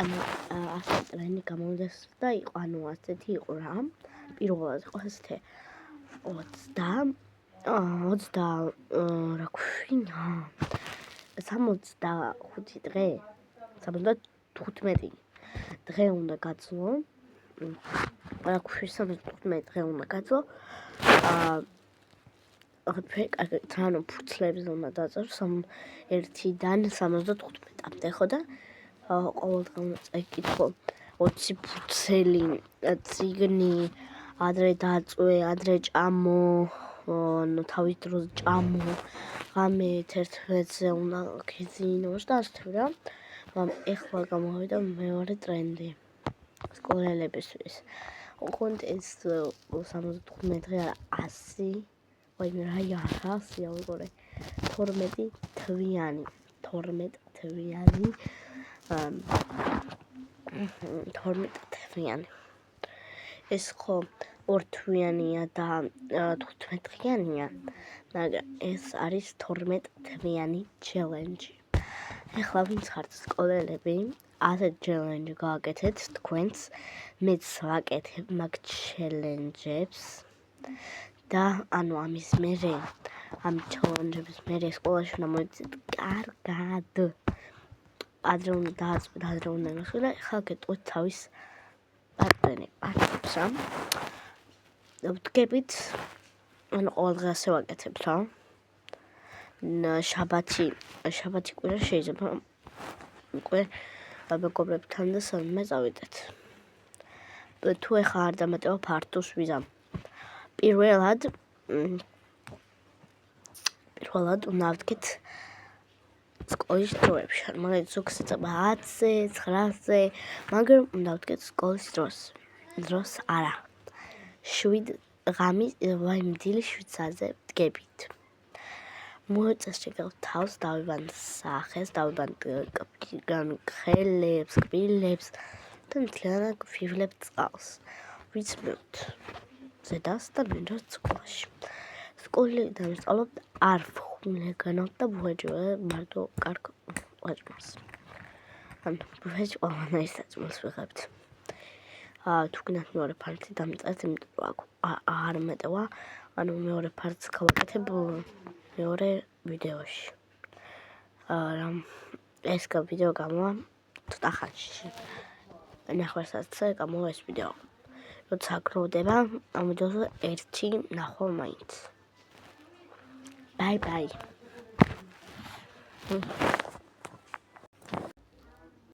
ანუ ასე ტრენი გამოვიდეს და იყო, ანუ ასეთი იყო რა. პირველად იყო ესეთი 65 დღე, 75 დღე უნდა გაძლო. რა ქვია 75 დღე უნდა გაძლო. ანუ ფურცლებზე უნდა დაწერო 1-დან 75-მდე, ხო და ყოველდღე უნდა წაიკითხო 20 ფურცელი, წიგნი, ადრე დაწვე, ადრე ჭამო, თავის დროზე ჭამო, ღამე 11-ზე უნდა ქიძინო და ასე რა. ეხლა გამოვიდა მეორე ტრენდი სკოლელებისთვის. ოღონდ ეს 75 დღე არა 100 ვაიმე რა 100-ია ვიყურე 12 თვიანი ეს ხო 2 თვიანია და 15 დღიანია, მაგრამ ეს არის 12 თვიანი ჩელენჯი. ეხლა ვინც ხართ სკოლელები, ასეთ ჩელენჯი გააკეთეთ თქვენს, მეც ვაკეთებ მაგ ჩელენჯებს და ანუ ამის მერე, ამ ჩელენჯების მერე სკოლაში უნდა მოიწით კარგად. ადრე უნდა დააწყოთ, ადრე უნდა გასვლა და ეხლა გეტყვით თავის პატენებს რა. ვდგებით, ანუ ყოველ დღე ასე ვაკეთებთ რა. შაბათი კვირა შეიძლება უკვე მეგობრებთან და სამივე წავიდეთ. თუ ეხლა არ დამატება ფართოს ვიზა. პირველად უნდა ავდგეთ სკოლის დროებში, მაგალითად ზოგს ეწება 10-ზე, 9-ზე, მაგრამ უნდა ავდგეთ სკოლის დროს არა. 7 ღამის დილის 7 საათზე ვდგებით. მოეწეს შეგავ თავს, დავიბანდ სახეს, დავიბანდ ხელებს, კბილებს და მთლიანად ვივლებთ წყალს. ვიცმევთ ზედას და მინდორთ სკოლაში. სკოლიდან ვისწავლობთ არ ვხუნეგანავთ და ვუეჯებთ მარტო კარგ ვაჭმას. ანუ ვუეჯ ყველანაირ საჭმელს ვიღებთ. თუ გინდათ მეორე ფართი დამწერთ, იმიტომ რომ არ მეტევა, ანუ მეორე ფართს გავაკეთებ მეორე ვიდეოში. ეს ვიდეო გამოვა ცოტა ხანში. 9 საათზე გამოვა ეს ვიდეო. როცა გროვდება, ამ ვიდეოზე ერთი ნახვა მაინც. Bye bye.